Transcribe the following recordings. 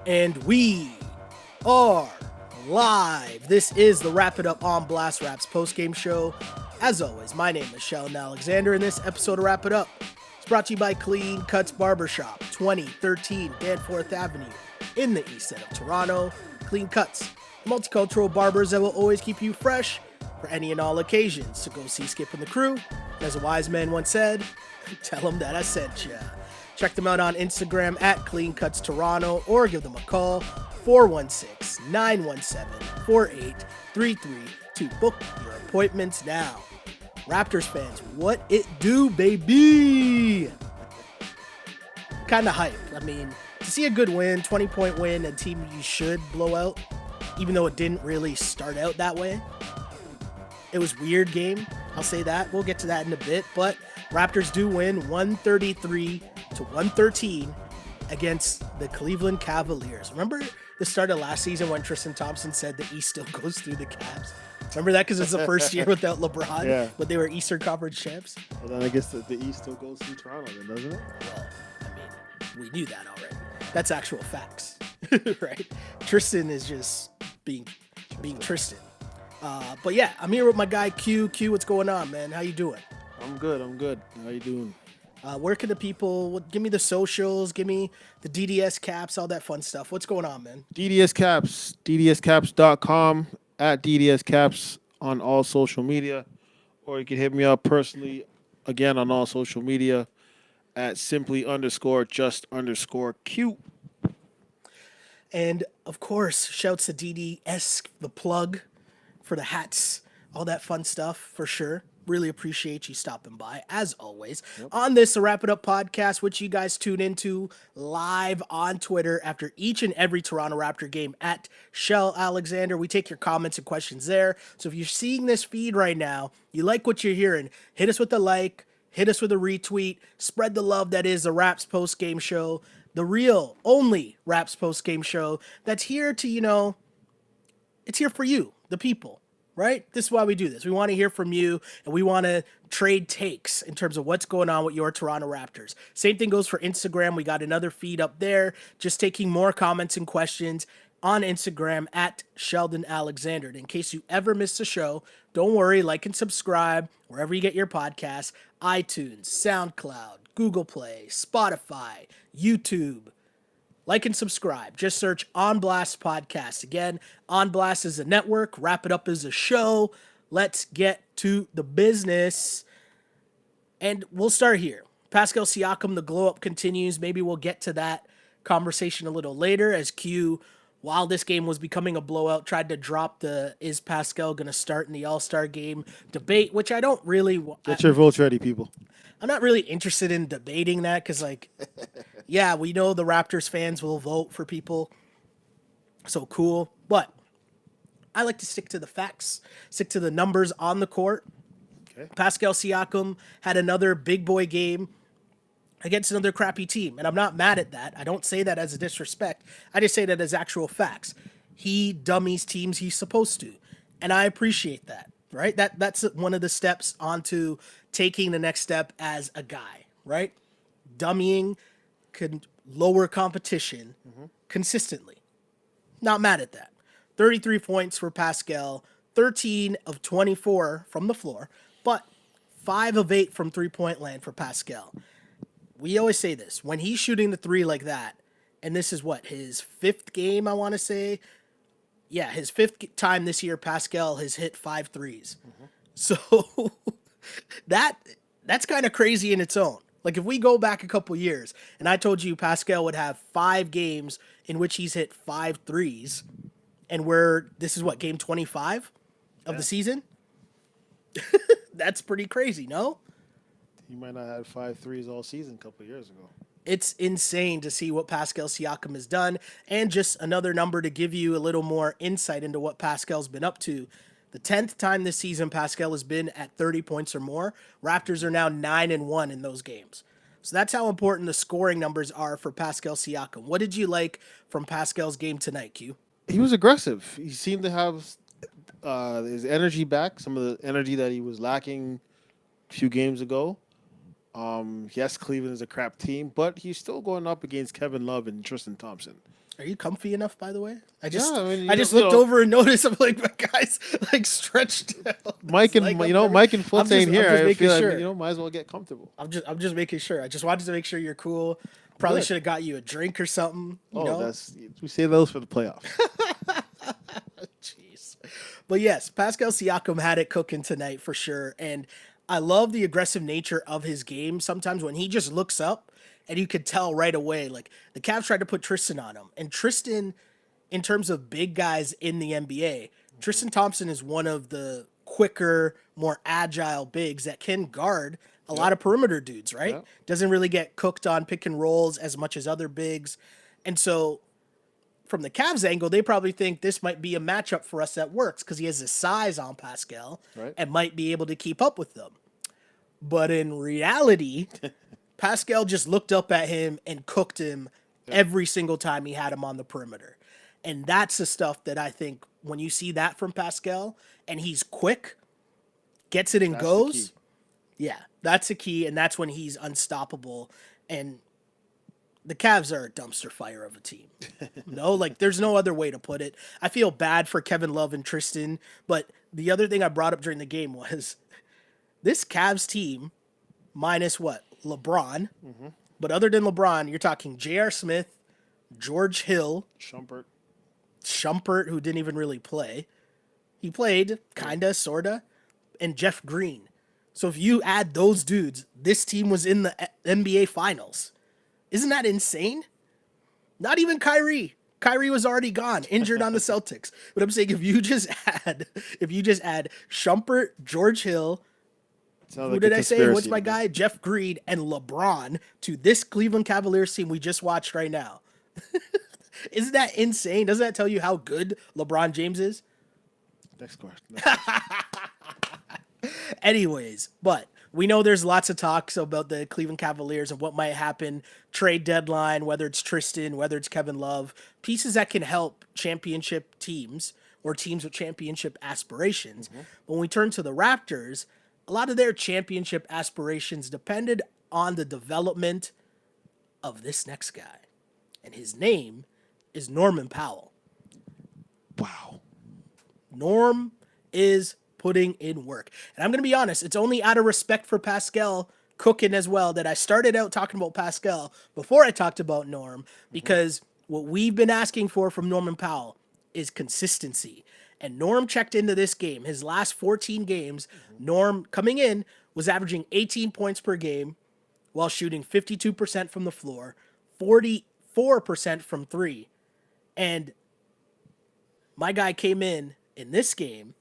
And we are live. This is the Wrap It Up on Blast Raps postgame show. As always, my name is Sheldon Alexander, and this episode of Wrap It Up is brought to you by Clean Cuts Barbershop, 2013 Danforth Avenue in the east end of Toronto. Clean Cuts, multicultural barbers that will always keep you fresh for any and all occasions. So go see Skip and the crew. As a wise man once said, tell them that I sent ya. Check them out on Instagram at Clean Cuts Toronto or give them a call 416-917-4833 to book your appointments now. Raptors fans, what it do, baby? Kind of hype. I mean, to see a good win, 20-point win, a team you should blow out, even though it didn't really start out that way. It was a weird game. I'll say that. We'll get to that in a bit. But Raptors do win 133-113 against the Cleveland Cavaliers. Remember the start of last season when Tristan Thompson said the East still goes through the Cavs? Remember that because it's the first year without LeBron, but they were Eastern Conference champs? Well, then I guess the East still goes through Toronto, then, doesn't it? Well, I mean, we knew that already. That's actual facts, right? Tristan is just being Tristan. But yeah, I'm here with my guy Q. Q, what's going on, man? How you doing? I'm good. How you doing? Where can the people, give me the socials, give me the DDS caps, all that fun stuff. What's going on, man? DDS Caps, DDSCaps.com, at DDS Caps on all social media. Or you can hit me up personally, again, on all social media at simply_just_Q. And of course, shouts to DDS, the plug for the hats, all that fun stuff for sure. Really appreciate you stopping by, as always, on this Wrap It Up podcast, which you guys tune into live on Twitter after each and every Toronto Raptor game at Shell Alexander. We take your comments and questions there. So if you're seeing this feed right now, you like what you're hearing, hit us with a like, hit us with a retweet, spread the love that is the Raps post game show, the real, only Raps post game show that's here to, it's here for you, the people. Right? This is why we do this. We want to hear from you, and we want to trade takes in terms of what's going on with your Toronto Raptors. Same thing goes for Instagram. We got another feed up there, just taking more comments and questions on Instagram at Sheldon Alexander. And in case you ever missed a show, don't worry, like and subscribe wherever you get your podcasts, iTunes, SoundCloud, Google Play, Spotify, YouTube. Like and subscribe. Just search On Blast Podcast. Again, On Blast is a network. Wrap It Up is a show. Let's get to the business. And we'll start here. Pascal Siakam, the glow up continues. Maybe we'll get to that conversation a little later as Q, while this game was becoming a blowout, tried to drop the is Pascal going to start in the All-Star game debate, which I don't really... Get your votes ready, people. I'm not really interested in debating that because, yeah, we know the Raptors fans will vote for people. So cool. But I like to stick to the facts, stick to the numbers on the court. Okay. Pascal Siakam had another big boy game against another crappy team. And I'm not mad at that. I don't say that as a disrespect. I just say that as actual facts. He dummies teams he's supposed to. And I appreciate that. Right? That's one of the steps onto taking the next step as a guy, right? Dummying can lower competition consistently. Not mad at that. 33 points for Pascal, 13 of 24 from the floor, but 5 of 8 from three-point land for Pascal. We always say this. When he's shooting the three like that, and this is what, his 5th game, I want to say? Yeah, his 5th time this year, Pascal has hit 5 threes. So that's kind of crazy in its own. Like if we go back a couple years and I told you Pascal would have 5 games in which he's hit 5 threes, and this is what, game 25 of the season? That's pretty crazy, no? He might not have 5 threes all season a couple years ago. It's insane to see what Pascal Siakam has done, and just another number to give you a little more insight into what Pascal's been up to. The 10th time this season Pascal has been at 30 points or more. Raptors are now 9-1 in those games. So that's how important the scoring numbers are for Pascal Siakam. What did you like from Pascal's game tonight, Q? He was aggressive. He seemed to have his energy back, some of the energy that he was lacking a few games ago. Yes, Cleveland is a crap team, but he's still going up against Kevin Love and Tristan Thompson. Are you comfy enough, by the way? I Yeah, just I mean, I just looked over and noticed I'm like, my guy's like stretched out. Mike It's and like I've never- Mike and Foots ain't I'm here. just I making feel sure. might as well get comfortable. I'm just making sure. I just wanted to make sure you're cool. Probably Good. should have got you a drink or something. You know? That's we save those for the playoffs. Jeez. But yes, Pascal Siakam had it cooking tonight for sure. And I love the aggressive nature of his game. Sometimes when he just looks up and you could tell right away, like the Cavs tried to put Tristan on him. And Tristan, in terms of big guys in the NBA, Tristan Thompson is one of the quicker, more agile bigs that can guard a lot of perimeter dudes, right? Yep. Doesn't really get cooked on pick and rolls as much as other bigs. And so from the Cavs angle, they probably think this might be a matchup for us that works because he has the size on Pascal Right. and might be able to keep up with them. But in reality, Pascal just looked up at him and cooked him every single time he had him on the perimeter. And that's the stuff that I think when you see that from Pascal and he's quick, gets it and That's the goes. key. Yeah, that's the key. And that's when he's unstoppable. And the Cavs are a dumpster fire of a team. No, like there's no other way to put it. I feel bad for Kevin Love and Tristan, but the other thing I brought up during the game was this Cavs team minus what? LeBron. But other than LeBron, you're talking J.R. Smith, George Hill, Shumpert. Shumpert, who didn't even really play. He played, kinda, sorta, and Jeff Green. So if you add those dudes, this team was in the NBA Finals. Isn't that insane? Not even Kyrie. Kyrie was already gone, injured on the Celtics. But I'm saying if you just add Shumpert, George Hill, Sounds who like did a I say? What's conspiracy my to me. guy? Jeff Green and LeBron to this Cleveland Cavaliers team we just watched right now. Isn't that insane? Doesn't that tell you how good LeBron James is? Next question. Anyways, but we know there's lots of talks about the Cleveland Cavaliers and what might happen trade deadline, whether it's Tristan, whether it's Kevin Love, pieces that can help championship teams or teams with championship aspirations. But when we turn to the Raptors, a lot of their championship aspirations depended on the development of this next guy. And his name is Norman Powell. Wow. Norm is putting in work. And I'm going to be honest, it's only out of respect for Pascal cooking as well that I started out talking about Pascal before I talked about Norm, because what we've been asking for from Norman Powell is consistency. And Norm checked into this game. His last 14 games, Norm coming in was averaging 18 points per game while shooting 52% from the floor, 44% from three. And my guy came in this game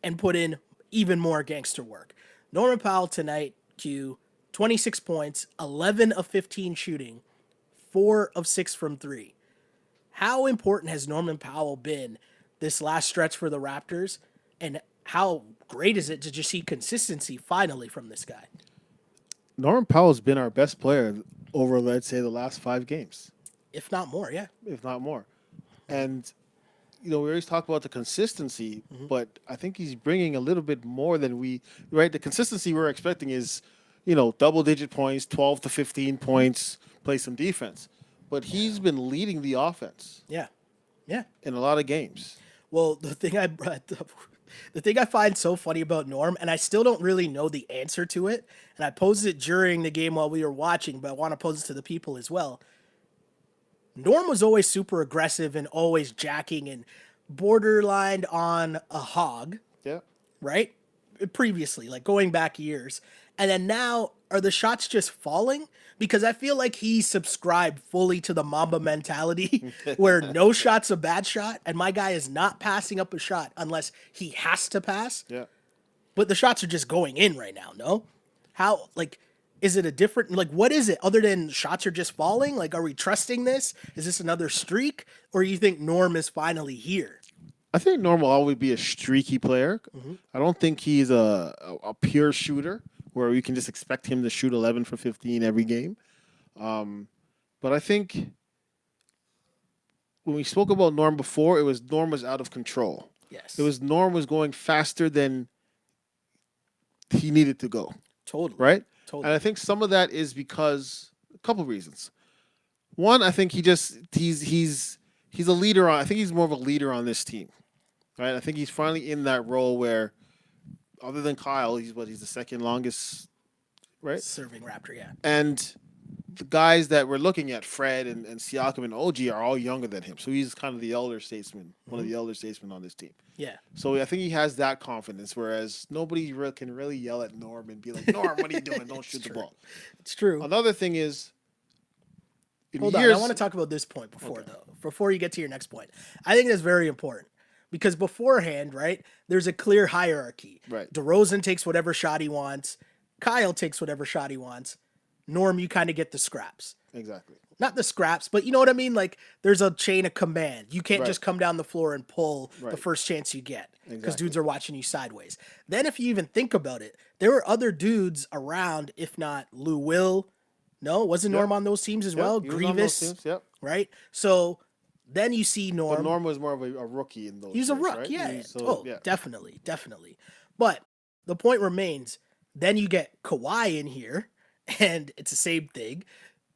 and put in even more gangster work. Norman Powell tonight, Q, 26 points, 11 of 15 shooting, 4 of 6 from 3. How important has Norman Powell been this last stretch for the Raptors? And how great is it to just see consistency finally from this guy? Norman Powell's been our best player over, let's say, the last 5 games, If not more, yeah. if not more. And we always talk about the consistency, but I think he's bringing a little bit more than right? The consistency we're expecting is, double-digit points, 12 to 15 points, play some defense. But he's been leading the offense Yeah. Yeah. in a lot of games. Well, the thing I find so funny about Norm, and I still don't really know the answer to it, and I posed it during the game while we were watching, but I want to pose it to the people as well. Norm was always super aggressive and always jacking and borderline on a hog, Yeah. right? Previously, like going back years. And then now, are the shots just falling? Because I feel like he subscribed fully to the Mamba mentality where no shot's a bad shot, and my guy is not passing up a shot unless he has to pass. Yeah. But the shots are just going in right now, no? How, like, is it a different, like, what is it other than shots are just falling? Like, are we trusting this? Is this another streak? Or you think Norm is finally here? I think Norm will always be a streaky player. I don't think he's a pure shooter where you can just expect him to shoot 11 for 15 every game. But I think when we spoke about Norm before, Norm was out of control. Yes. Norm was going faster than he needed to go. Totally. Right? And I think some of that is because a couple reasons. One, I think he's a leader on. I think he's more of a leader on this team, right? I think he's finally in that role where, other than Kyle, he's the second longest, right? Serving Raptor, yeah. And the guys that we're looking at, Fred and Siakam and OG, are all younger than him. So he's kind of the elder statesman, one of the elder statesmen on this team. Yeah. So I think he has that confidence, whereas nobody can really yell at Norm and be like, Norm, what are you doing? Don't shoot the ball. It's true. Another thing is, Hold on, I want to talk about this point before you get to your next point. I think that's very important because beforehand, right, there's a clear hierarchy. Right. DeRozan takes whatever shot he wants. Kyle takes whatever shot he wants. Norm, you kind of get the scraps. Exactly. Not the scraps, but you know what I mean? Like, there's a chain of command. You can't Right. just come down the floor and pull the Right. first chance you get because Exactly. dudes are watching you sideways. Then if you even think about it, there were other dudes around, if not Lou Will. No, wasn't Norm on those teams as well? He was on those Grievous, teams, yep. right? So then you see Norm. But Norm was more of a rookie in those. He's a years, rook, right? yeah. So, Definitely. But the point remains, then you get Kawhi in here, and it's the same thing.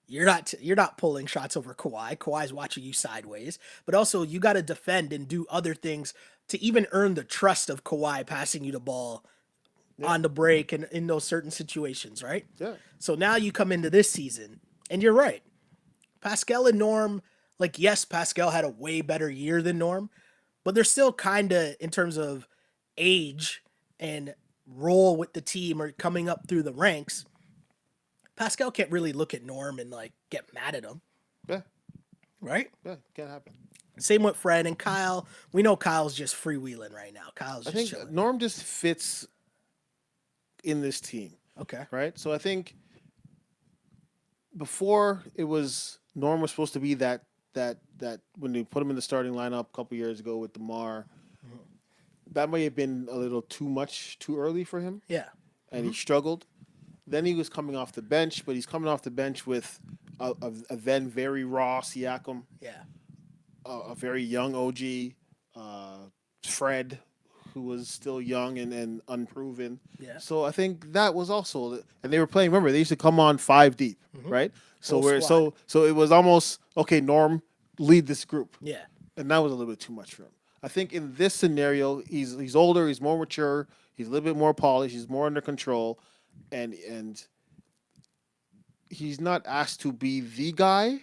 You're not pulling shots over Kawhi. Kawhi's watching you sideways. But also you got to defend and do other things to even earn the trust of Kawhi passing you the ball on the break and in those certain situations, right? Yeah. So now you come into this season, and you're right. Pascal and Norm, like, yes, Pascal had a way better year than Norm, but they're still kind of, in terms of age and role with the team or coming up through the ranks, Pascal can't really look at Norm and, like, get mad at him. Yeah. Right? Yeah. Can't happen. Same with Fred and Kyle. We know Kyle's just freewheeling right now. Kyle's I just think chilling. Norm just fits in this team, Okay. right? So I think before it was Norm was supposed to be that when they put him in the starting lineup a couple years ago with DeMar, that may have been a little too early for him, Yeah. and he struggled. Then he was coming off the bench, but he's coming off the bench with a then very raw Siakam, Yeah. a very young OG, Fred, who was still young and unproven. Yeah. So I think that was also, and they were playing. Remember, they used to come on 5 deep, right? So Full we're squad. so it was almost okay. Norm, lead this group, Yeah. and that was a little bit too much for him. I think in this scenario, he's older, he's more mature, he's a little bit more polished, he's more under control, and he's not asked to be the guy,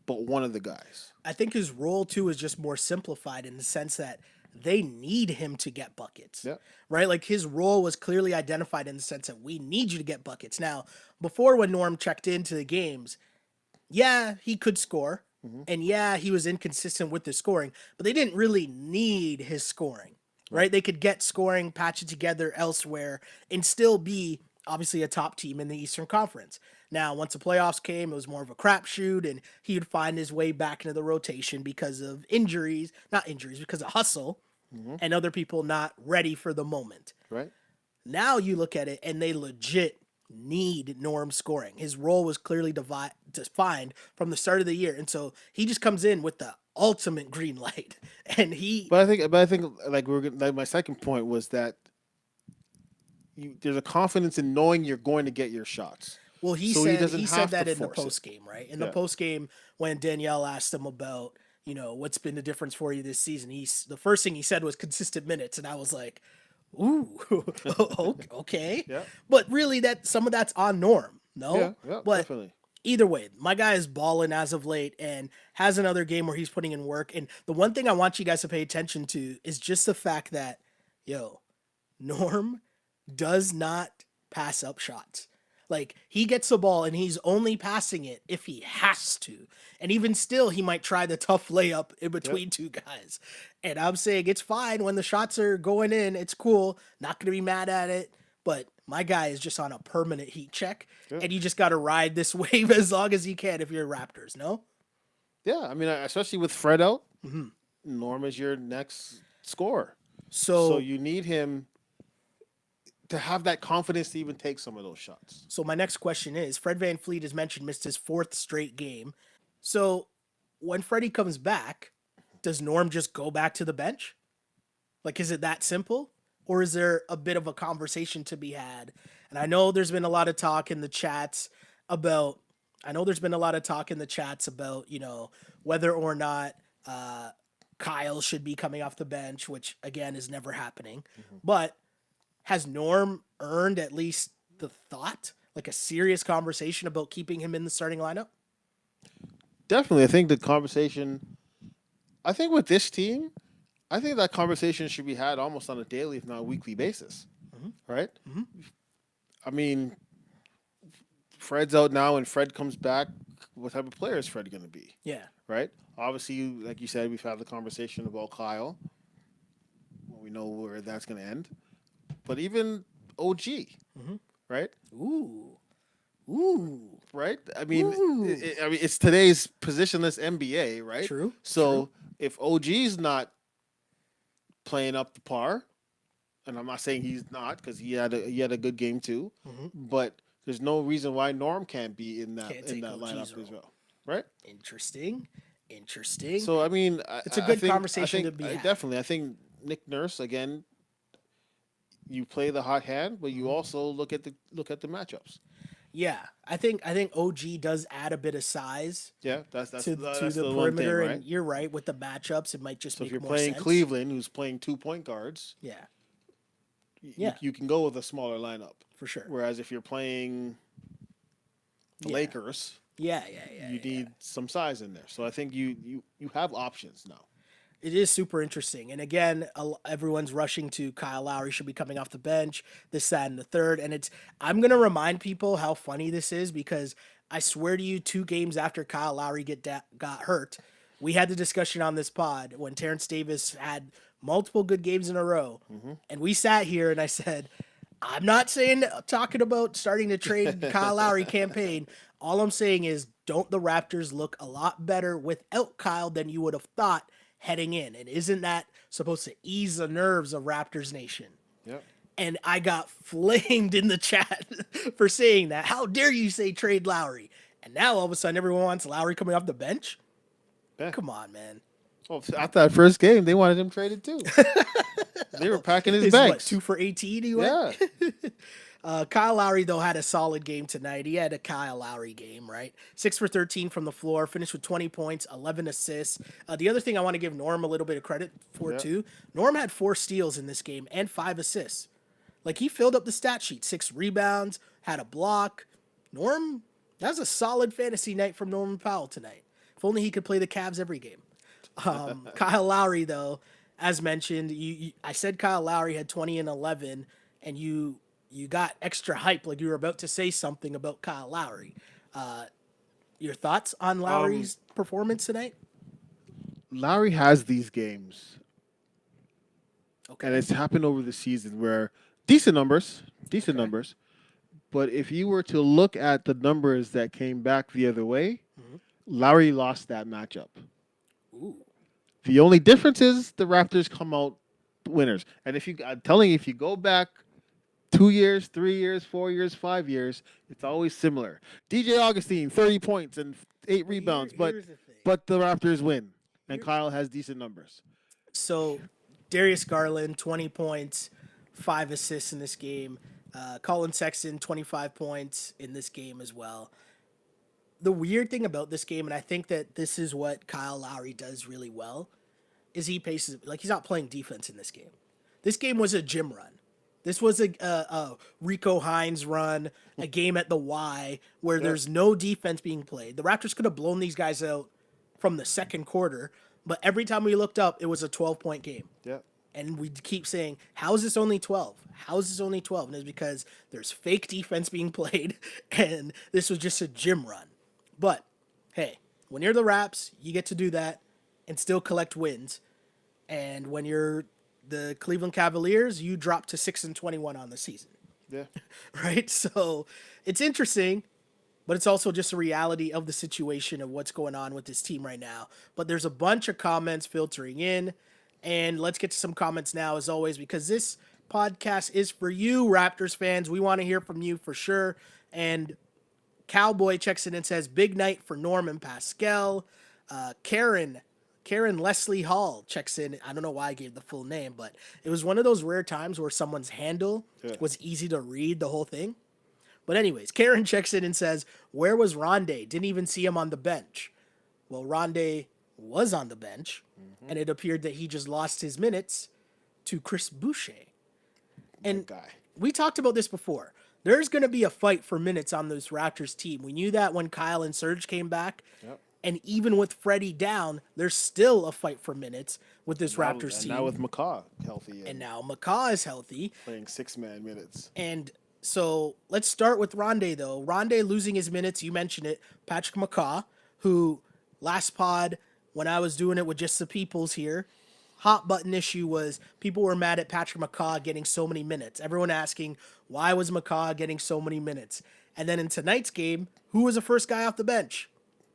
but one of the guys. I think his role too is just more simplified in the sense that they need him to get buckets. Yeah. Right? Like his role was clearly identified in the sense that we need you to get buckets. Now, before when Norm checked into the games, yeah, he could score. And yeah, he was inconsistent with the scoring, but they didn't really need his scoring. Right? They could get scoring, patch it together elsewhere, and still be obviously a top team in the Eastern Conference. Now, once the playoffs came, it was more of a crapshoot, and he would find his way back into the rotation because of injuries, not injuries, because of hustle and other people not ready for the moment. Right? Now you look at it, and they legit need Norm scoring. His role was clearly defined from the start of the year, and so he just comes in with the ultimate green light, and he. But I think like my second point was that there's a confidence in knowing you're going to get your shots. Well, he So he said doesn't he have said to that in the force it. post game, right? In the Yeah. post game, when Danielle asked him about, what's been the difference for you this season, the first thing he said was consistent minutes, and I was like, ooh, okay. Yeah. But really, that some of that's on Norm, no? Yeah, But definitely. either way, my guy is balling as of late and has another game where he's putting in work. And the one thing I want you guys to pay attention to is just the fact that, Norm does not pass up shots. Like, he gets the ball and he's only passing it if he has to. And even still, he might try the tough layup in between two guys. And I'm saying it's fine when the shots are going in. It's cool. Not going to be mad at it. But my guy is just on a permanent heat check. Yeah. And you just got to ride this wave as long as you can if you're Raptors, no? Yeah, I mean, especially with Fred out, Norm is your next scorer. So you need him to have that confidence to even take some of those shots. So my next question is, Fred VanVleet, as mentioned, missed his 4th straight game. So when Freddie comes back, does Norm just go back to the bench? Like, is it that simple? or is there a bit of a conversation to be had? And I know there's been a lot of talk in the chats about. I know there's been a lot of talk in the chats about whether or not uh, Kyle should be coming off the bench, which again is never happening. But has Norm earned at least the thought, like a serious conversation about keeping him in the starting lineup? Definitely, I think the conversation. I think with this team, I think that conversation should be had almost on a daily, if not a weekly basis. Right? I mean, Fred's out now, and Fred comes back. What type of player is Fred going to be? Yeah. Right? Obviously, like you said, we've had the conversation about Kyle. Well, we know where that's going to end. But even OG, right? Ooh. Ooh. Right? I mean, Ooh. it's today's positionless NBA, right? True. So if OG's not playing up to par, and I'm not saying he's not because he had a good game too, but there's no reason why Norm can't be in that Can't take OG's lineup role. as well, right? Interesting. So I mean, It's a I good think, conversation I think, to be had. Definitely, I think Nick Nurse again. You play the hot hand, but you also look at the matchups. Yeah, I think OG does add a bit of size Yeah, that's to that's the the one thing, perimeter, right? and you're right with the matchups. It might just So make if you're more playing sense. Cleveland, who's playing 2 point guards, Yeah, you, Yeah. you can go with a smaller lineup. for sure. Whereas if you're playing the Yeah. Lakers, Yeah, you need some size in there. So I think you have options now. It is super interesting. And again, everyone's rushing to Kyle Lowry should be coming off the bench, this, that, and the third. And I'm going to remind people how funny this is because I swear to you, 2 games after Kyle Lowry got hurt, we had the discussion on this pod when Terrence Davis had multiple good games in a row. And we sat here and I said, I'm not talking about starting to trade the Kyle Lowry campaign. All I'm saying is, don't the Raptors look a lot better without Kyle than you would have thought heading in? And isn't that supposed to ease the nerves of Raptors Nation? Yep. And I got flamed in the chat for saying that. How dare you say trade Lowry? And now all of a sudden everyone wants Lowry coming off the bench? Yeah. Come on, man. Well, after that first game, they wanted him traded too. They were packing his Is bags. what, 2 for 18 he went? Yeah. Kyle Lowry, though, had a solid game tonight. He had a Kyle Lowry game, right? 6 for 13 from the floor, finished with 20 points, 11 assists. The other thing I want to give Norm a little bit of credit for, Yeah. too, Norm had 4 steals in this game and 5 assists. Like, he filled up the stat sheet. 6 rebounds, had a block. Norm, that was a solid fantasy night from Norman Powell tonight. If only he could play the Cavs every game. Kyle Lowry, though, as mentioned, I said Kyle Lowry had 20 and 11, and you got extra hype, like you were about to say something about Kyle Lowry. Your thoughts on Lowry's performance tonight? Lowry has these games, Okay. and it's happened over the season where decent numbers. But if you were to look at the numbers that came back the other way, Lowry lost that matchup. Ooh. The only difference is the Raptors come out winners. And I'm telling you, if you go back 2 years, 3 years, 4 years, 5 years, it's always similar. DJ Augustine, 30 points and 8 rebounds, here's the thing. but the Raptors win, and Kyle has decent numbers. So, Darius Garland, 20 points, 5 assists in this game. Colin Sexton, 25 points in this game as well. The weird thing about this game, and I think that this is what Kyle Lowry does really well, is he paces, like he's not playing defense in this game. This game was a gym run. This was a Rico Hines run, a game at the Y where there's no defense being played. The Raptors could have blown these guys out from the second quarter, but every time we looked up, it was a 12-point game. Yeah. And we keep saying, how is this only 12? How is this only 12? And it's because there's fake defense being played, and this was just a gym run. But, hey, when you're the Raps, you get to do that and still collect wins. And when you're the Cleveland Cavaliers, you drop to 6-21 on the season. Yeah. Right? So it's interesting, but it's also just a reality of the situation of what's going on with this team right now. But there's a bunch of comments filtering in. And let's get to some comments now, as always, because this podcast is for you, Raptors fans. We want to hear from you for sure. And Cowboy checks in and says, big night for Norman Pascal. Karen Karen Leslie Hall checks in. I don't know why I gave the full name, but it was one of those rare times where someone's handle was easy to read the whole thing. But anyways, Karen checks in and says, "Where was Rondé? Didn't even see him on the bench." Well, Rondé was on the bench, and it appeared that he just lost his minutes to Chris Boucher. And guy. we talked about this before. There's going to be a fight for minutes on this Raptors team. We knew that when Kyle and Serge came back. Yep. And even with Freddie down, there's still a fight for minutes with this Raptors team. Now with McCaw healthy. And now McCaw is healthy. Playing 6-man minutes. And so let's start with Rondé, though. Rondé losing his minutes, you mentioned it. Patrick McCaw, who last pod, when I was doing it with just the peoples here, hot button issue was people were mad at Patrick McCaw getting so many minutes. Everyone asking, why was McCaw getting so many minutes? And then in tonight's game, who was the first guy off the bench?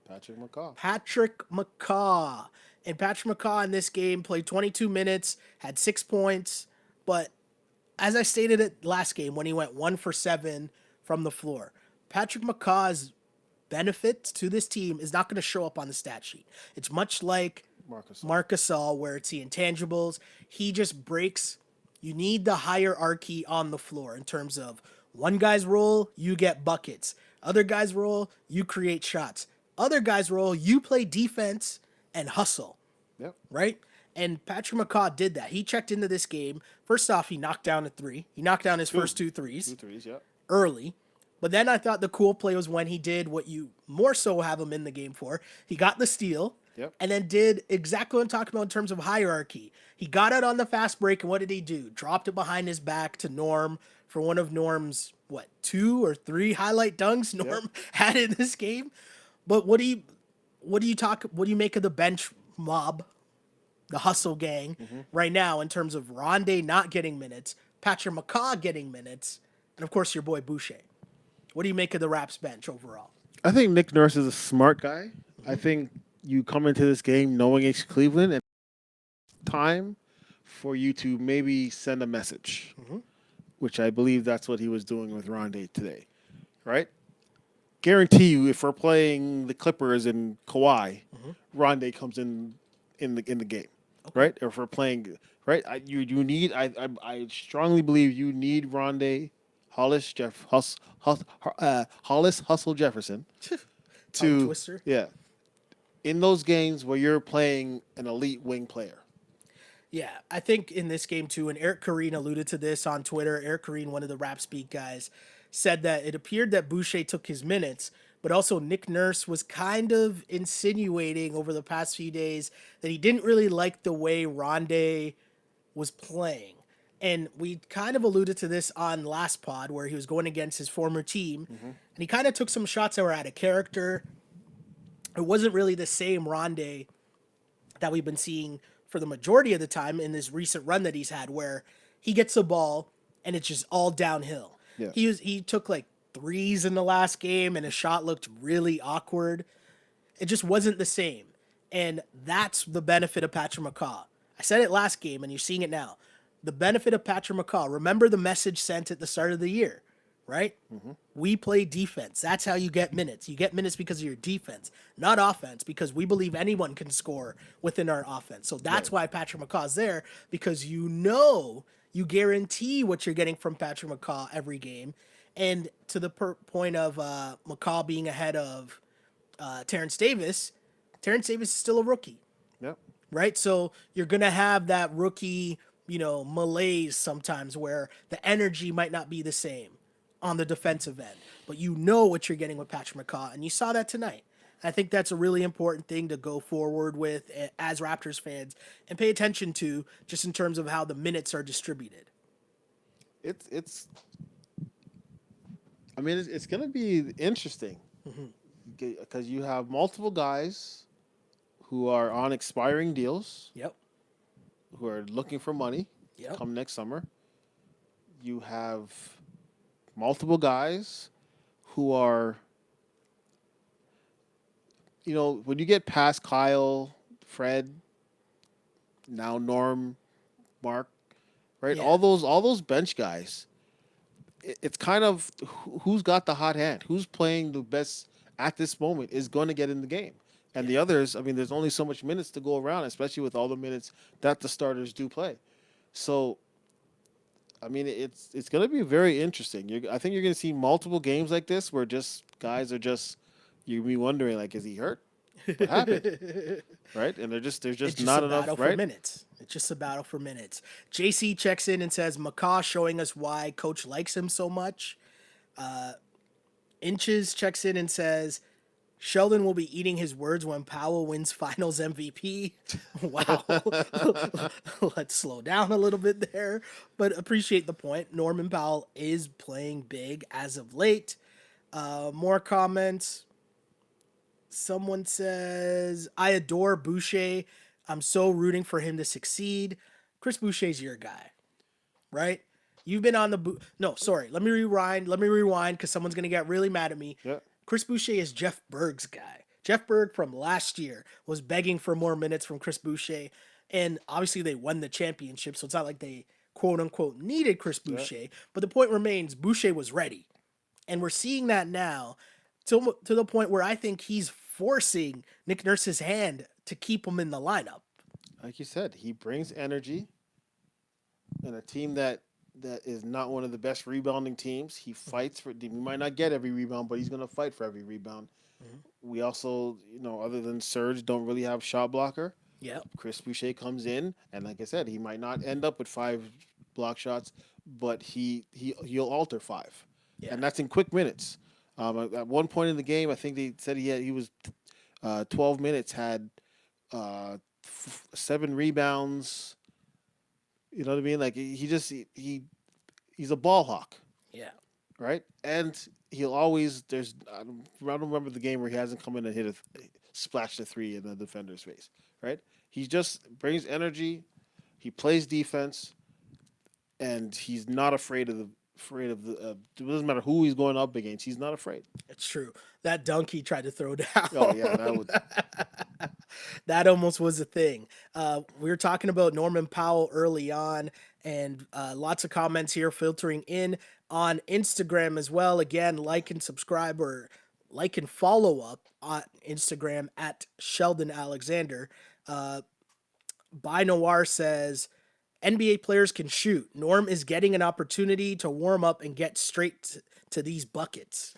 Patrick McCaw. And Patrick McCaw in this game played 22 minutes, had 6 points. But as I stated it last game when he went 1 for 7 from the floor, Patrick McCaw's benefit to this team is not going to show up on the stat sheet. It's much like Marc Gasol, where it's the intangibles. He just breaks. You need the hierarchy on the floor in terms of one guy's role, you get buckets. Other guy's role, you create shots. Other guys' role, you play defense and hustle. Yep. Right? And Patrick McCaw did that. He checked into this game. First off, he knocked down a 3. He knocked down his first 2 threes. 2 threes, yeah. Early. But then I thought the cool play was when he did what you more so have him in the game for. He got the steal. Yep. And then did exactly what I'm talking about in terms of hierarchy. He got it on the fast break, and what did he do? Dropped it behind his back to Norm for one of Norm's, 2 or 3 highlight dunks Norm had in this game. But what do you make of the bench mob, the hustle gang right now in terms of Rondé not getting minutes, Patrick McCaw getting minutes, and of course your boy Boucher? What do you make of the Raps bench overall? I think Nick Nurse is a smart guy. I think you come into this game knowing it's Cleveland and time for you to maybe send a message, which I believe that's what he was doing with Rondé today, right? Guarantee you, if we're playing the Clippers and Kawhi, Rondé comes in the game, right? Or if we're playing, right? I strongly believe you need Rondé, Hollis Hustle Jefferson to twister. Yeah, in those games where you're playing an elite wing player. Yeah, I think in this game too, and Eric Kareen alluded to this on Twitter. Eric Kareen, one of the Rap Speak guys, said that it appeared that Boucher took his minutes, but also Nick Nurse was kind of insinuating over the past few days that he didn't really like the way Rondé was playing. And we kind of alluded to this on last pod where he was going against his former team, and he kind of took some shots that were out of character. It wasn't really the same Rondé that we've been seeing for the majority of the time in this recent run that he's had, where he gets the ball and it's just all downhill. Yeah. He took like threes in the last game and his shot looked really awkward. It just wasn't the same. And that's the benefit of Patrick McCaw. I said it last game and you're seeing it now. The benefit of Patrick McCaw. Remember the message sent at the start of the year, right? We play defense. That's how you get minutes. You get minutes because of your defense, not offense, because we believe anyone can score within our offense. So that's why Patrick McCaw's there, because you guarantee what you're getting from Patrick McCaw every game. And to the point of McCaw being ahead of Terrence Davis is still a rookie. Yep. Right? So you're going to have that rookie, malaise sometimes where the energy might not be the same on the defensive end. But you know what you're getting with Patrick McCaw, and you saw that tonight. I think that's a really important thing to go forward with as Raptors fans and pay attention to, just in terms of how the minutes are distributed. It's going to be interesting because you have multiple guys who are on expiring deals. Yep. Who are looking for money Yep. come next summer. You have multiple guys who are, when you get past Kyle, Fred, now Norm, Mark, right? Yeah. All those bench guys. It's kind of who's got the hot hand, who's playing the best at this moment is going to get in the game. And Yeah. the others, I mean, there's only so much minutes to go around, especially with all the minutes that the starters do play. So, I mean, it's going to be very interesting. I think you're going to see multiple games like this where just guys are just you'll be wondering like, is he hurt? What happened? Right? And there's just It's just a not enough, battle for right? minutes. It's just a battle for minutes. JC checks in and says McCaw showing us why coach likes him so much. Inches checks in and says Sheldon will be eating his words when Powell wins Finals MVP. Wow. Let's slow down a little bit there, but appreciate the point. Norman Powell is playing big as of late. More comments. Someone says, I adore Boucher. I'm so rooting for him to succeed. Chris Boucher's your guy, right? You've been on the no, sorry. Let me rewind. Let me rewind because someone's gonna get really mad at me. Yeah. Chris Boucher is Jeff Berg's guy. Jeff Berg from last year was begging for more minutes from Chris Boucher, and obviously they won the championship, so it's not like they quote unquote needed Chris Yeah. Boucher. But the point remains, Boucher was ready, and we're seeing that now to the point where I think he's forcing Nick Nurse's hand to keep him in the lineup. Like you said, he brings energy in a team that is not one of the best rebounding teams. He fights for. We might not get every rebound, but he's going to fight for every rebound. We also, other than Serge, don't really have shot blocker. Yep. Chris Boucher comes in, and like I said, he might not end up with 5 block shots, but he'll alter 5, Yeah. and that's in quick minutes. At one point in the game, I think they said he was 12 minutes, had 7 rebounds. You know what I mean? Like he's a ball hawk, Yeah. right? And he'll always I don't remember the game where he hasn't come in and splashed a 3 in the defender's face, right? He just brings energy. He plays defense, and he's not afraid of the. It doesn't matter who he's going up against. He's not afraid. It's true. That dunk he tried to throw down. Oh yeah, that would. That almost was a thing. We were talking about Norman Powell early on, and lots of comments here filtering in on Instagram as well. Again, like and subscribe or like and follow up on Instagram at Sheldon Alexander. By Noir says NBA players can shoot. Norm is getting an opportunity to warm up and get straight to these buckets.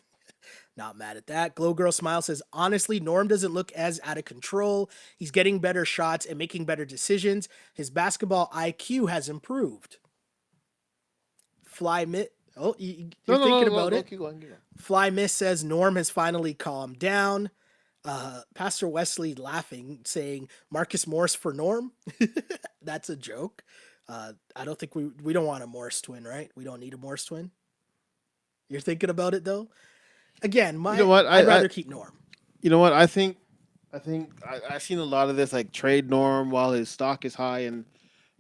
Not mad at that. Glow Girl Smile says, honestly, Norm doesn't look as out of control. He's getting better shots and making better decisions. His basketball IQ has improved. Fly Mitt. Oh, you're thinking about it. Keep going. Fly Miss says, Norm has finally calmed down. Pastor Wesley laughing, saying, Marcus Morris for Norm? That's a joke. I don't think we don't want a Morris twin, right? We don't need a Morris twin. You're thinking about it, though? Again, I'd rather keep Norm. You know what? I think I've seen a lot of this, like trade Norm while his stock is high, and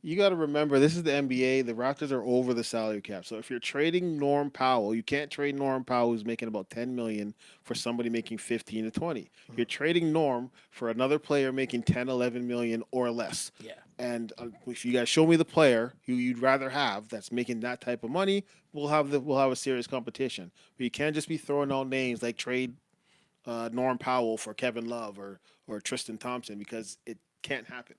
you got to remember this is the NBA. The Raptors are over the salary cap, so if you're trading Norm Powell, you can't trade Norm Powell who's making about 10 million for somebody making 15 to 20. You're trading Norm for another player making 10, 11 million or less. Yeah. And if you guys show me the player who you'd rather have that's making that type of money, we'll have a serious competition. But you can't just be throwing out names like trade Norm Powell for Kevin Love or Tristan Thompson, because it can't happen.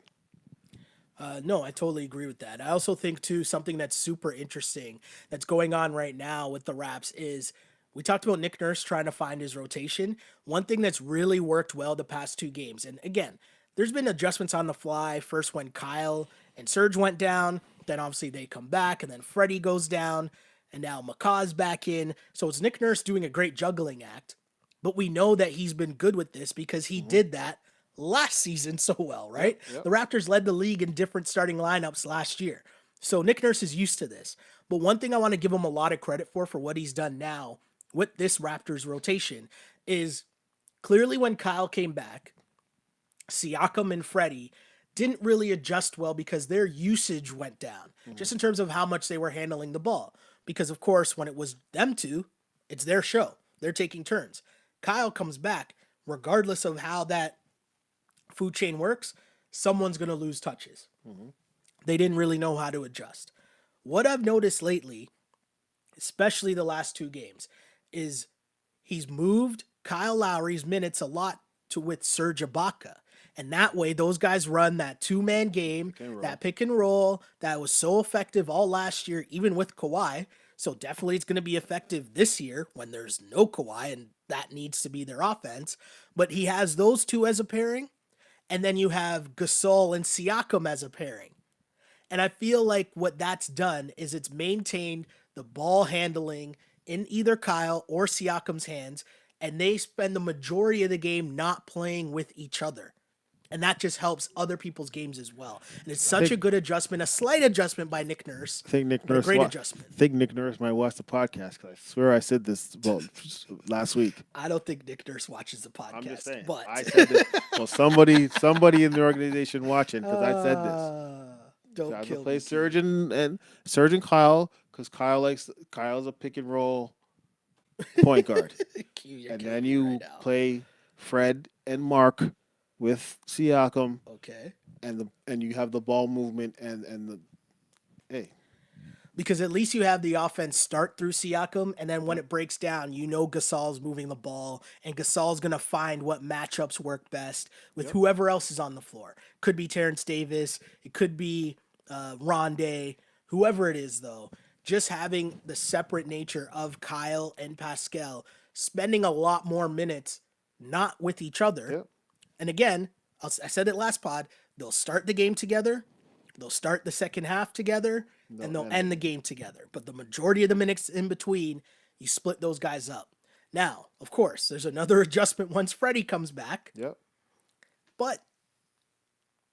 No, I totally agree with that. I also think, too, something that's super interesting that's going on right now with the Raps is we talked about Nick Nurse trying to find his rotation. One thing that's really worked well the past 2 games, and again, there's been adjustments on the fly. First when Kyle and Serge went down, then obviously they come back, and then Freddie goes down, and now McCaw's back in. So it's Nick Nurse doing a great juggling act, but we know that he's been good with this because he did that last season so well, right? Yep. The Raptors led the league in different starting lineups last year. So Nick Nurse is used to this. But one thing I want to give him a lot of credit for what he's done now with this Raptors rotation is clearly when Kyle came back, Siakam and Freddie didn't really adjust well because their usage went down, just in terms of how much they were handling the ball. Because, of course, when it was them two, it's their show. They're taking turns. Kyle comes back, regardless of how that food chain works, someone's going to lose touches. They didn't really know how to adjust. What I've noticed lately, especially the last 2 games, is he's moved Kyle Lowry's minutes a lot with Serge Ibaka. And that way, those guys run that two-man game, that pick and roll that was so effective all last year, even with Kawhi. So definitely it's going to be effective this year when there's no Kawhi, and that needs to be their offense. But he has those two as a pairing, and then you have Gasol and Siakam as a pairing. And I feel like what that's done is it's maintained the ball handling in either Kyle or Siakam's hands, and they spend the majority of the game not playing with each other. And that just helps other people's games as well. And it's such a good adjustment, a slight adjustment by Nick Nurse. I think Nick but a Nurse. great adjustment. I think Nick Nurse might watch the podcast because I swear I said this last week. I don't think Nick Nurse watches the podcast. I'm just saying. But I said this. Well, somebody in the organization watching because I said this. Don't kill play me. Serge and Kyle because Kyle's a pick and roll point guard, and then you play Fred and Mark with Siakam. Okay. And you have the ball movement and the hey. Because at least you have the offense start through Siakam, and then when it breaks down, you know Gasol's moving the ball, and Gasol's going to find what matchups work best with whoever else is on the floor. Could be Terrence Davis. It could be Rondé. Whoever it is, though. Just having the separate nature of Kyle and Pascal spending a lot more minutes not with each other. Yep. And again, I said it last pod, they'll start the game together, they'll start the second half together, and they'll end the game together. But the majority of the minutes in between, you split those guys up. Now, of course, there's another adjustment once Freddie comes back. Yep. But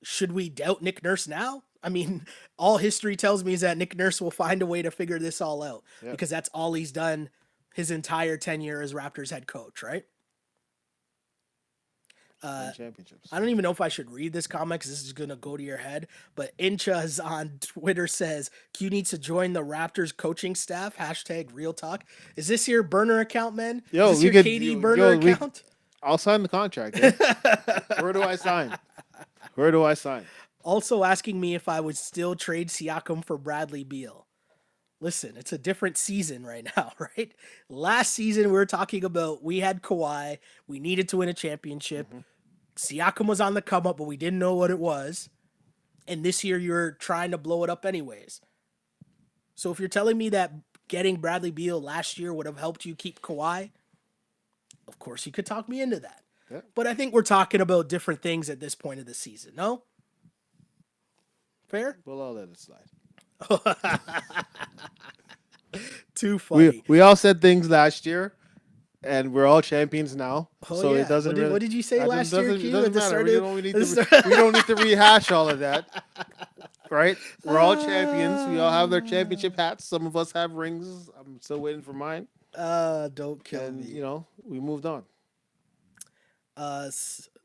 should we doubt Nick Nurse now? I mean, all history tells me is that Nick Nurse will find a way to figure this all out because that's all he's done his entire tenure as Raptors head coach, right? Championships. I don't even know if I should read this comment because this is going to go to your head, but Inchas on Twitter says, Q needs to join the Raptors coaching staff, #real talk. Is this your burner account, man? Yo, is this your KD burner account? I'll sign the contract. Eh? Where do I sign? Also asking me if I would still trade Siakam for Bradley Beal. Listen, it's a different season right now, right? Last season, we were talking about we had Kawhi. We needed to win a championship. Mm-hmm. Siakam was on the come up, but we didn't know what it was. And this year, you're trying to blow it up anyways. So if you're telling me that getting Bradley Beal last year would have helped you keep Kawhi, of course you could talk me into that. Yeah. But I think we're talking about different things at this point of the season, no? Fair? Well, I'll let it slide. Too funny. We all said things last year, and we're all champions now. Oh, so yeah. it doesn't. What did you say last year, Q? It doesn't matter. We don't need to rehash all of that. Right? We're all champions. We all have their championship hats. Some of us have rings. I'm still waiting for mine. Don't kill me. You know, we moved on.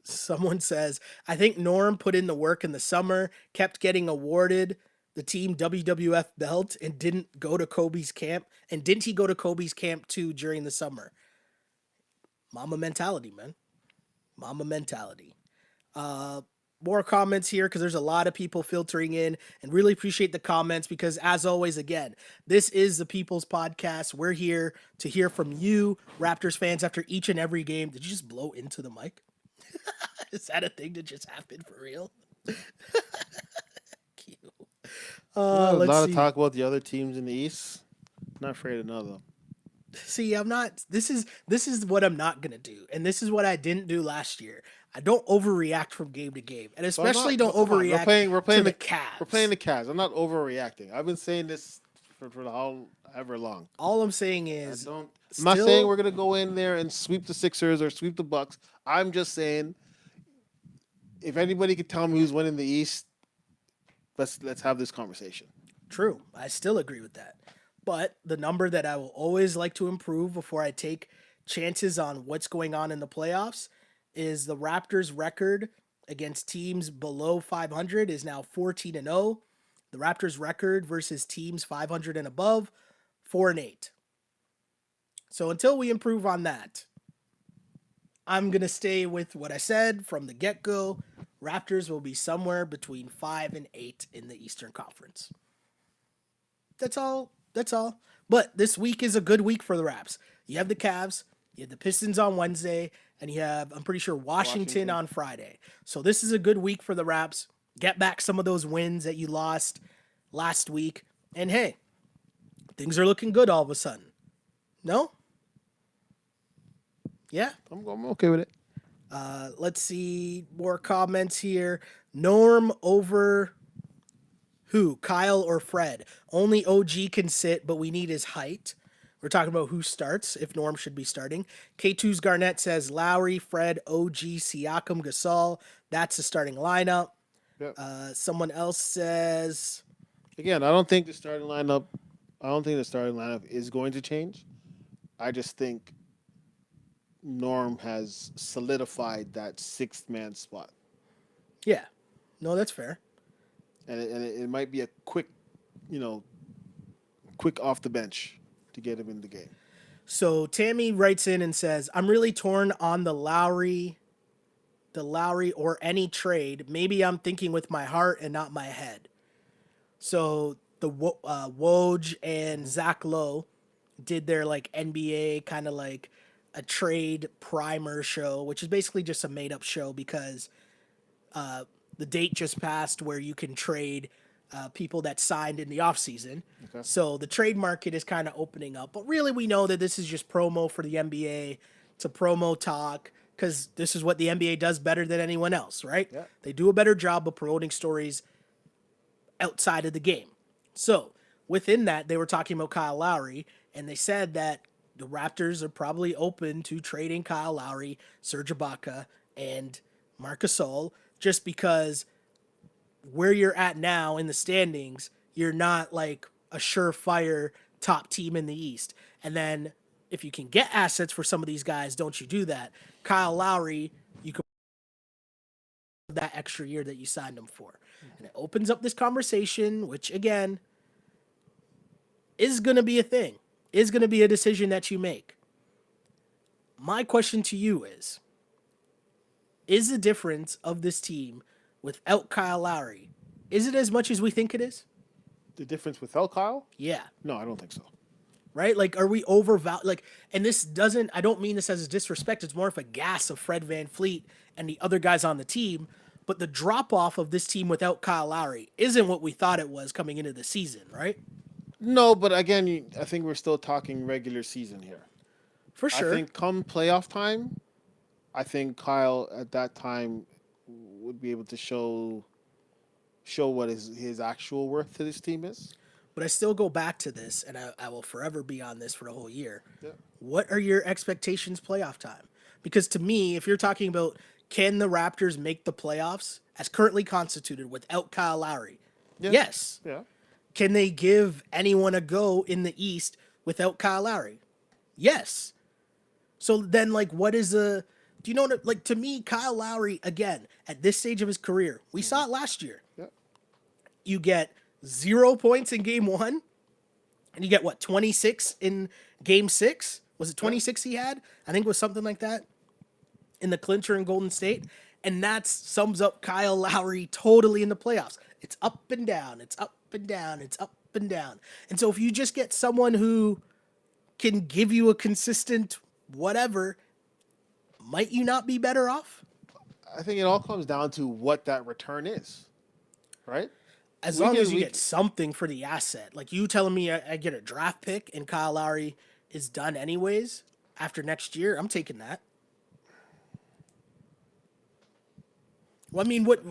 Someone says, I think Norm put in the work in the summer, kept getting awarded the team WWF belt, and didn't go to Kobe's camp. And didn't he go to Kobe's camp too during the summer? Mama mentality, man. Mama mentality. More comments here because there's a lot of people filtering in, and really appreciate the comments because, as always, again, this is the People's Podcast. We're here to hear from you, Raptors fans, after each and every game. Did you just blow into the mic? Is that a thing that just happened for real? Cute. A lot of talk about the other teams in the East. Not afraid of none of them. See, I'm not. This is what I'm not gonna do, and this is what I didn't do last year. I don't overreact from game to game, and especially don't overreact. We're playing the Cavs. We're playing the Cavs. I'm not overreacting. I've been saying this for however long. All I'm saying is, I'm not saying we're gonna go in there and sweep the Sixers or sweep the Bucks. I'm just saying, if anybody could tell me who's winning the East, let's have this conversation. True, I still agree with that. But the number that I will always like to improve before I take chances on what's going on in the playoffs is the Raptors' record against teams below 500 is now 14-0. The Raptors' record versus teams 500 and above, 4-8. So until we improve on that, I'm going to stay with what I said from the get-go. Raptors will be somewhere between 5 and 8 in the Eastern Conference. That's all. But this week is a good week for the Raps. You have the Cavs, you have the Pistons on Wednesday, and you have, I'm pretty sure, Washington Washington. on Friday. So this is a good week for the Raps. Get back some of those wins that you lost last week. And hey, things are looking good all of a sudden. No? Yeah? I'm okay with it. Let's see more comments here. Norm over who? Kyle or Fred? Only OG can sit, but we need his height. We're talking about who starts, if Norm should be starting. K2's Garnett says Lowry, Fred, OG, Siakam, Gasol. That's the starting lineup. Yep. Someone else says, Again, I don't think the starting lineup. I don't think the starting lineup is going to change. I just think Norm has solidified that sixth man spot, yeah. No, that's fair. and it might be a quick, quick off the bench to get him in the game. So Tammy writes in and says, I'm really torn on the Lowry or any trade. Maybe I'm thinking with my heart and not my head. So the Woj and Zach Lowe did their like NBA kind of like a trade primer show, which is basically just a made up show because the date just passed where you can trade people that signed in the offseason. Okay. So the trade market is kind of opening up. But really, we know that this is just promo for the NBA. It's a promo talk because this is what the NBA does better than anyone else, right? Yeah. They do a better job of promoting stories outside of the game. So within that, they were talking about Kyle Lowry, and they said that the Raptors are probably open to trading Kyle Lowry, Serge Ibaka, and Marc Gasol just because where you're at now in the standings, you're not like a surefire top team in the East. And then if you can get assets for some of these guys, don't you do that? Kyle Lowry, you can that extra year that you signed him for. And it opens up this conversation, which again is going to be a thing, is going to be a decision that you make. My question to you is the difference of this team without Kyle Lowry, is it as much as we think it is? The difference without Kyle? Yeah. No, I don't think so. Right? Like, are we overvalued? Like, and this doesn't, I don't mean this as a disrespect. It's more of a gas of Fred VanVleet and the other guys on the team. But the drop off of this team without Kyle Lowry isn't what we thought it was coming into the season, right? No, but again, I think we're still talking regular season here. For sure. I think come playoff time, I think Kyle at that time would be able to show what his actual worth to this team is. But I still go back to this, and I will forever be on this for the whole year. Yeah. What are your expectations playoff time? Because to me, if you're talking about can the Raptors make the playoffs as currently constituted without Kyle Lowry? Yeah. Yes. Yeah. Can they give anyone a go in the East without Kyle Lowry? Yes. So then, like, what is do you know what, like, to me, Kyle Lowry, again, at this stage of his career, we saw it last year. Yeah. You get 0 points in game 1, and you get, what, 26 in game 6? Was it 26 he had? I think it was something like that in the clincher in Golden State. And that sums up Kyle Lowry totally in the playoffs. It's up and down. It's up and down. It's up and down. And so if you just get someone who can give you a consistent whatever, might you not be better off? I think it all comes down to what that return is, right? As long as you get something for the asset. Like you telling me I get a draft pick and Kyle Lowry is done anyways after next year, I'm taking that. Well, I mean, what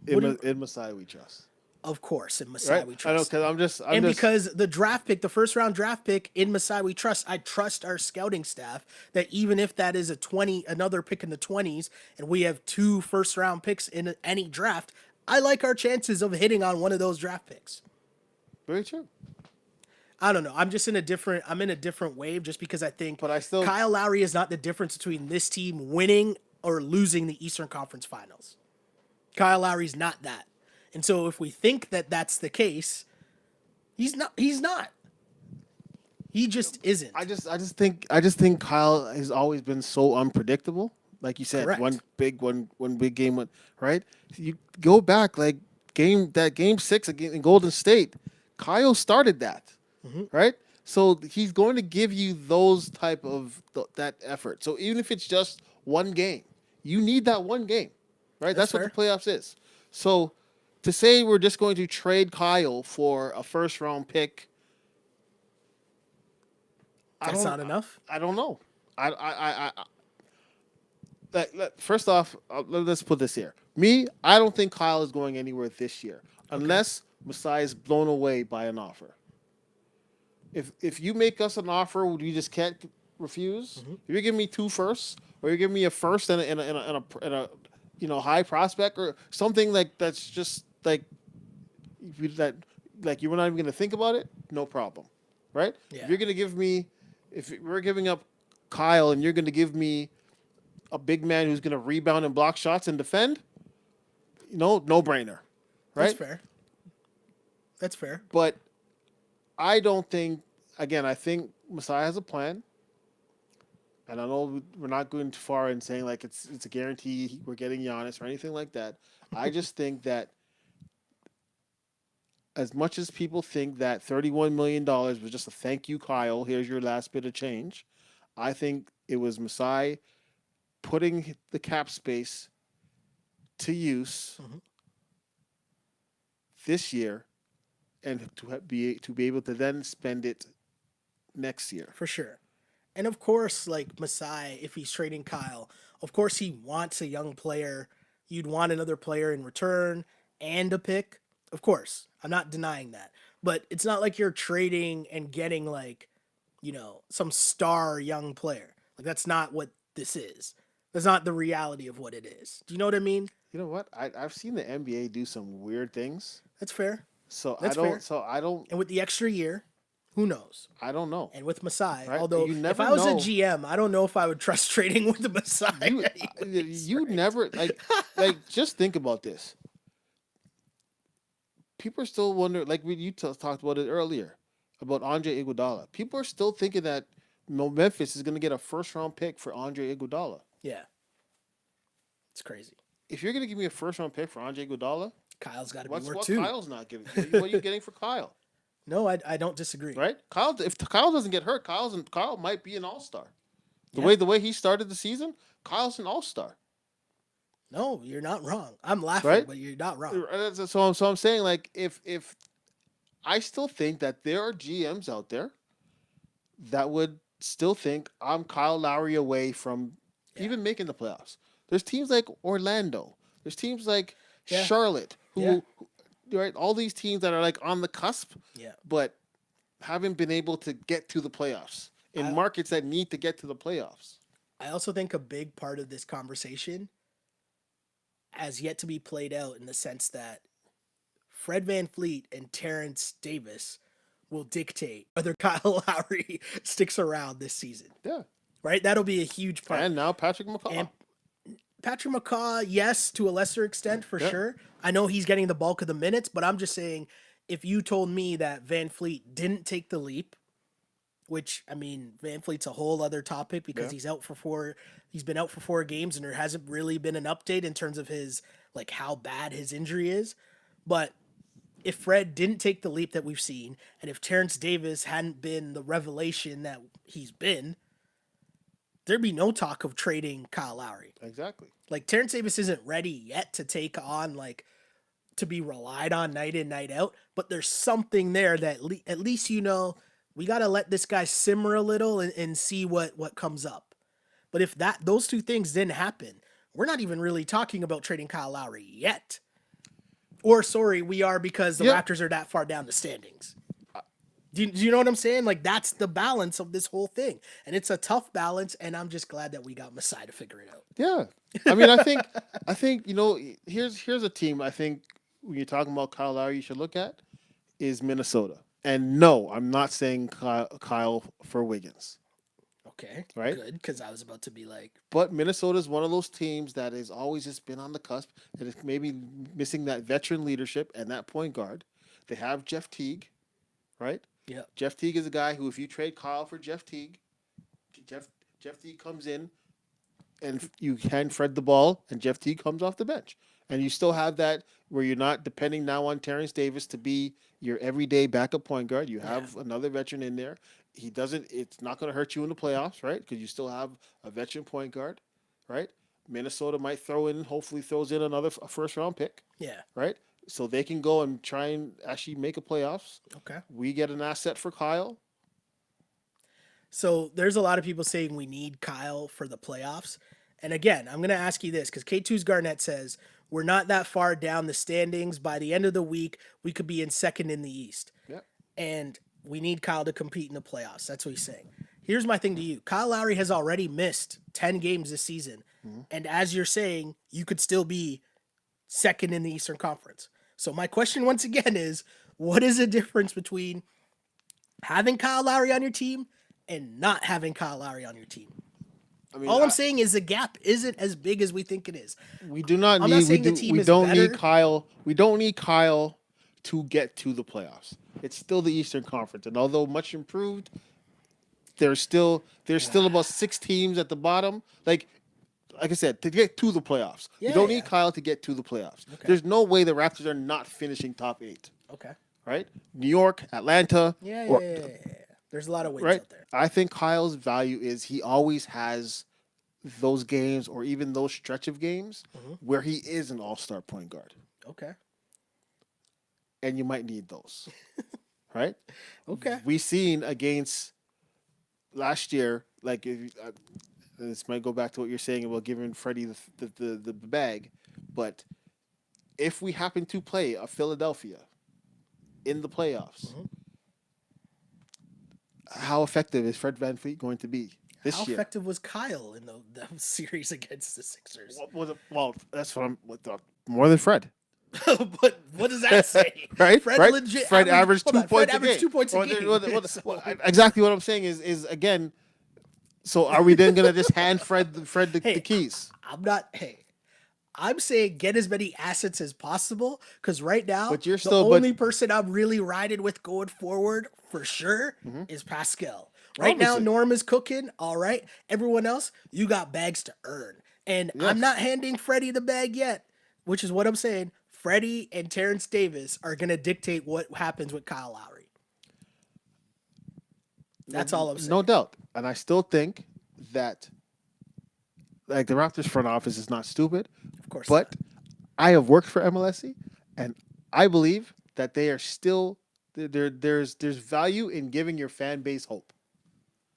in Masai we trust. Of course, in Masai Right? we I trust. know because Because the draft pick, the first round draft pick in Masai we trust, I trust our scouting staff that even if that is another pick in the 20s, and we have 2 first round picks in any draft, I like our chances of hitting on one of those draft picks. very true. I don't know. I'm in a different wave just because I think Kyle Lowry is not the difference between this team winning or losing the Eastern Conference Finals. Kyle Lowry's not that. And so if we think that that's the case, he's not. He just isn't. I just think Kyle has always been so unpredictable. Like you said, Correct. one big game, right? You go back like game 6 in Golden State, Kyle started that, right? So he's going to give you those type of that effort. So even if it's just one game. You need that one game, right? That's That's what the fair. playoffs is. So to say we're just going to trade Kyle for a first round pick, I That's don't, not enough. I don't know. First off, let's put this here. Me, I don't think Kyle is going anywhere this year Okay. unless Masai is blown away by an offer. If you make us an offer we just can't refuse, if you're giving me two firsts or you're giving me a first and a high prospect or something like that's just like that like you were not even gonna think about it, no problem, right? If Yeah. you're gonna give me, if we're giving up Kyle and you're gonna give me a big man who's gonna rebound and block shots and defend, no brainer, That's right? fair. That's fair. But I don't think. Again, I think Messiah has a plan, and I know we're not going too far in saying like it's a guarantee we're getting Giannis or anything like that. I just think that as much as people think that $31 million was just a thank you, Kyle, here's your last bit of change, I think it was Masai putting the cap space to use Hmm. this year and to be able to then spend it next year. For sure. And of course, like Masai, if he's trading Kyle, of course he wants a young player. You'd want another player in return and a pick. Of course. I'm not denying that. But it's not like you're trading and getting like, some star young player. Like that's not what this is. That's not the reality of what it is. Do you know what I mean? You know what? I've seen the NBA do some weird things. That's fair. So I That's don't. fair. So I don't. And with the extra year, who knows? I don't know. And with Masai, Right? although You if never I was a know. GM, I don't know if I would trust trading with the Masai You anyways, you right? never like just think about this. People are still wondering, like you talked about it earlier about Andre Iguodala. People are still thinking that Memphis is going to get a first round pick for Andre Iguodala. Yeah, it's crazy. If you're going to give me a first round pick for Andre Iguodala, Kyle's got to be what's worth what two. Kyle's not giving? What are you getting for Kyle? No, I don't disagree. Right? Kyle, if Kyle doesn't get hurt, Kyle might be an all star. The Yeah, way he started the season, Kyle's an all star, no, you're not wrong. I'm laughing, right? but you're not wrong. So I'm saying like if I still think that there are GMs out there that would still think I'm Kyle Lowry away from Yeah, even making the playoffs. There's teams like Orlando. There's teams like yeah, Charlotte yeah, right, all these teams that are like on the cusp, yeah. but haven't been able to get to the playoffs in I markets that need to get to the playoffs. I also think a big part of this conversation has yet to be played out in the sense that Fred Van Fleet and Terrence Davis will dictate whether Kyle Lowry sticks around this season. Yeah. Right? That'll be a huge part. And now Patrick And McCaw. Patrick McCaw, yes, to a lesser extent for Yeah. sure. I know he's getting the bulk of the minutes, but I'm just saying if you told me that Van Fleet didn't take the leap, which I mean, Van Fleet's a whole other topic because Yeah. he's been out for 4 games and there hasn't really been an update in terms of his like how bad his injury is. But if Fred didn't take the leap that we've seen, and if Terrence Davis hadn't been the revelation that he's been, there'd be no talk of trading Kyle Lowry. Exactly. Like Terrence Davis isn't ready yet to take on like to be relied on night in night out, but there's something there that at least we got to let this guy simmer a little and see what comes up. But if those two things didn't happen, we're not even really talking about trading Kyle Lowry yet. Or sorry, we are because the Yeah. Raptors are that far down the standings. Do you know what I'm saying? Like that's the balance of this whole thing, and it's a tough balance. And I'm just glad that we got Masai to figure it out. Yeah. I mean, I think here's a team I think when you're talking about Kyle Lowry you should look at is Minnesota. And no, I'm not saying Kyle for Wiggins, Okay, right? good, because I was about to be like, But Minnesota is one of those teams that has always just been on the cusp and is maybe missing that veteran leadership and that point guard. They have Jeff Teague, right? yeah, Jeff Teague is a guy who, if you trade Kyle for Jeff Teague, Jeff Jeff Teague comes in and you hand Fred the ball, and Jeff Teague comes off the bench, and you still have that where you're not depending now on Terrence Davis to be your everyday backup point guard. You have another veteran in there. He doesn't. It's not going to hurt you in the playoffs, right? Because you still have a veteran point guard, right? Minnesota might hopefully throws in another first round pick, Yeah. right? So they can go and try and actually make a playoffs. Okay. We get an asset for Kyle. So there's a lot of people saying we need Kyle for the playoffs. And again, I'm going to ask you this because K2's Garnett says we're not that far down the standings. By the end of the week, we could be in second in the East. Yep. And we need Kyle to compete in the playoffs. That's what he's saying. Here's my thing to you. Kyle Lowry has already missed 10 games this season. Mm-hmm. And as you're saying, you could still be second in the Eastern Conference. So my question once again is, what is the difference between having Kyle Lowry on your team and not having Kyle Lowry on your team? I mean, all I'm saying is the gap isn't as big as we think it is. We do not need. We don't need Kyle. We don't need Kyle to get to the playoffs. It's still the Eastern Conference, and although much improved, there's still about 6 teams at the bottom. Like I said, to get to the playoffs, you don't need Kyle to get to the playoffs. Okay. There's no way the Raptors are not finishing top 8. Okay. Right? New York, Atlanta. Yeah. There's a lot of weights out there. I think Kyle's value is he always has those games or even those stretch of games where he is an all-star point guard. Okay. And you might need those. Right? Okay. We seen against last year, like this might go back to what you're saying about giving Freddie the bag, but if we happen to play a Philadelphia in the playoffs, how effective is Fred VanVleet going to be this year? How effective was Kyle in the series against the Sixers? Well, that's what I'm more than Fred. But what does that say? Right? Fred legit. Fred averaged 2 points a game. 2 points a game. Exactly what I'm saying is again. So are we then gonna just hand Fred the keys? I'm saying get as many assets as possible because right now but you're the only person I'm really riding with going forward for sure is Pascal. Right now, Norm is cooking. All right. Everyone else, you got bags to earn. And I'm not handing Freddie the bag yet, which is what I'm saying. Freddie and Terrence Davis are going to dictate what happens with Kyle Lowry. That's all I'm saying. No doubt. And I still think that like the Raptors front office is not stupid. Of course. But I have worked for MLSE and I believe that they are still there's value in giving your fan base hope.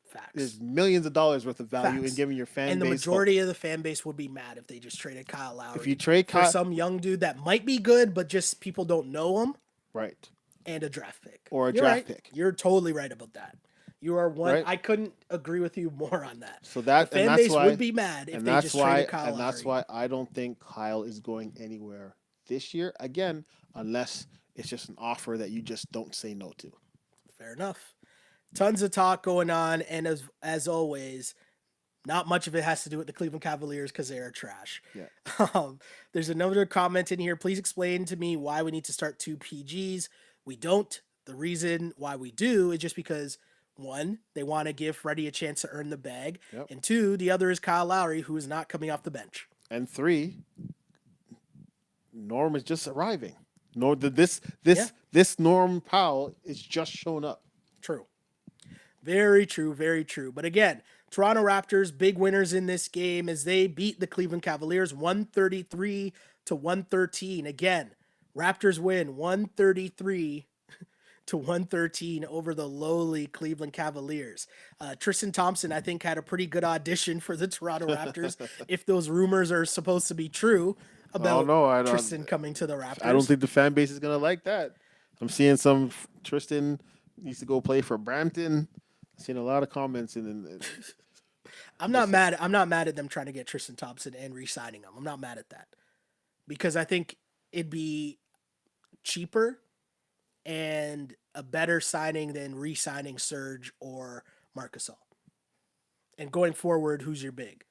Facts. There's millions of dollars worth of value in giving your fan base. And the majority of the fan base would be mad if they just traded Kyle Lowry. If you trade for some young dude that might be good, but just people don't know him. Right. And a draft pick. Or a draft pick. You're totally right about that. You are one. Right? I couldn't agree with you more on that. So that the fan base would be mad if they just traded Kyle Lowry. And that's why I don't think Kyle is going anywhere this year. Again, unless it's just an offer that you just don't say no to. Fair enough. Tons of talk going on, and as always, not much of it has to do with the Cleveland Cavaliers because they are trash. Yeah. There's another comment in here. Please explain to me why we need to start 2 PGs. We don't. The reason why we do is just because, 1, they want to give Freddie a chance to earn the bag, and 2, the other is Kyle Lowry, who is not coming off the bench. And 3, Norm is just arriving. This Norm Powell is just showing up. True. Very true, very true. But again, Toronto Raptors, big winners in this game as they beat the Cleveland Cavaliers 133-113. Again, Raptors win 133-113 over the lowly Cleveland Cavaliers. Tristan Thompson, I think, had a pretty good audition for the Toronto Raptors, if those rumors are supposed to be true about Tristan coming to the Raptors. I don't think the fan base is going to like that. I'm seeing some Tristan needs to go play for Brampton. Seen a lot of comments I'm not mad at them trying to get Tristan Thompson and re-signing him. I'm not mad at that because I think it'd be cheaper and a better signing than re-signing Serge or Marc Gasol. And going forward, who's your big?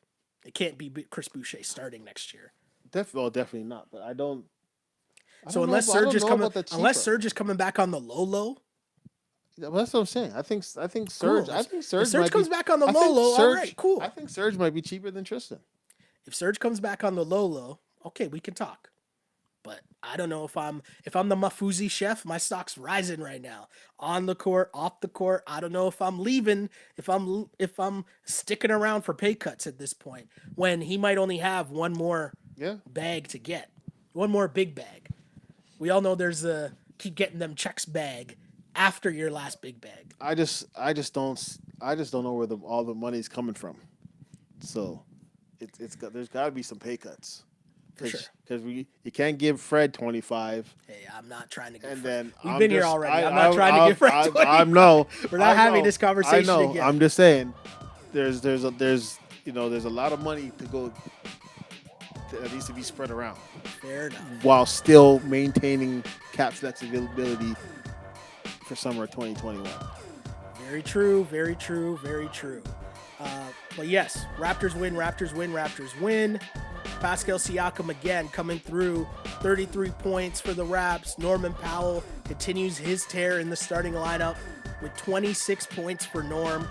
It can't be Chris Boucher starting next year. Definitely not. But I don't. So unless Serge is coming back on the low. Well, that's what I'm saying. I think Serge. Cool. If Serge comes back on the low, all right, cool. I think Serge might be cheaper than Tristan. If Serge comes back on the low, okay, we can talk. But I don't know if I'm the Mafuzi chef, my stock's rising right now. On the court, off the court. I don't know if I'm leaving, if I'm sticking around for pay cuts at this point when he might only have one more bag to get. One more big bag. We all know there's a keep getting them checks bag after your last big bag. I just don't know where all the money's coming from. So there's got to be some pay cuts. For sure. Because you can't give Fred 25. Hey, I'm not trying to give and Fred. then We've been here already. I'm not trying to give Fred 25. We're not having this conversation again. I'm just saying there's a lot of money to go that needs to be spread around. Fair enough. While still maintaining cap flexibility for summer 2021. Very true, very true, very true. But yes, Raptors win, Raptors win, Raptors win. Pascal Siakam again coming through, 33 points for the Raps. Norman Powell continues his tear in the starting lineup with 26 points for Norm.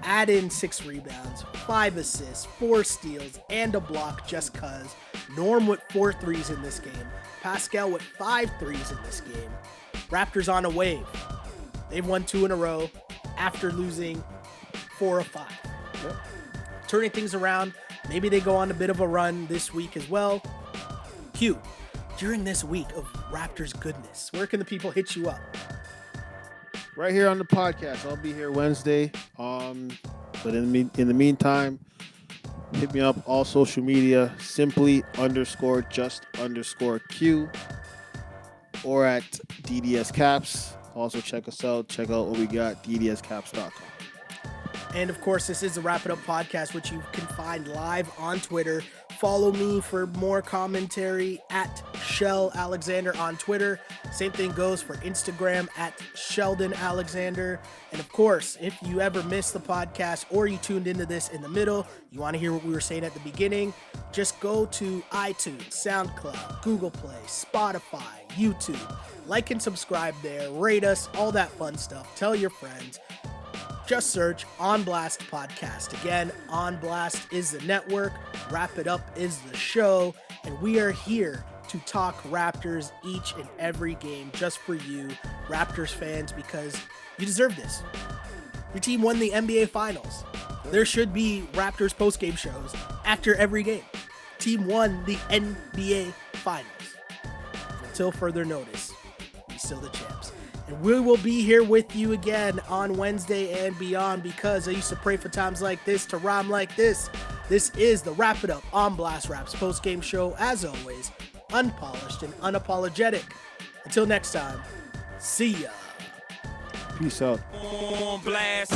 Add in 6 rebounds, 5 assists, 4 steals, and a block just cuz. Norm with 4 threes in this game. Pascal with 5 threes in this game. Raptors on a wave. They've won 2 in a row after losing 4 of 5. Yep. Turning things around. Maybe they go on a bit of a run this week as well. Q, during this week of Raptors goodness, where can the people hit you up? Right here on the podcast. I'll be here Wednesday. But in the meantime, hit me up all social media, simply_just_Q, or at DDS Caps. Also check us out. Check out what we got, ddscaps.com. And of course, this is the Wrap It Up podcast, which you can find live on Twitter. Follow me for more commentary at Shell Alexander on Twitter. Same thing goes for Instagram at Sheldon Alexander. And of course, if you ever missed the podcast or you tuned into this in the middle, you want to hear what we were saying at the beginning, just go to iTunes, SoundCloud, Google Play, Spotify, YouTube. Like and subscribe there. Rate us, all that fun stuff. Tell your friends. Just search On Blast Podcast. Again, On Blast is the network, Wrap It Up is the show, and we are here to talk Raptors each and every game just for you, Raptors fans, because you deserve this. Your team won the NBA Finals. There should be Raptors postgame shows after every game. Team won the NBA Finals. Until further notice, we're still the champs. And we will be here with you again on Wednesday and beyond, because I used to pray for times like this to rhyme like this. This is the Wrap It Up on Blast Raps post-game show, as always, unpolished and unapologetic. Until next time, see ya. Peace out. On Blast.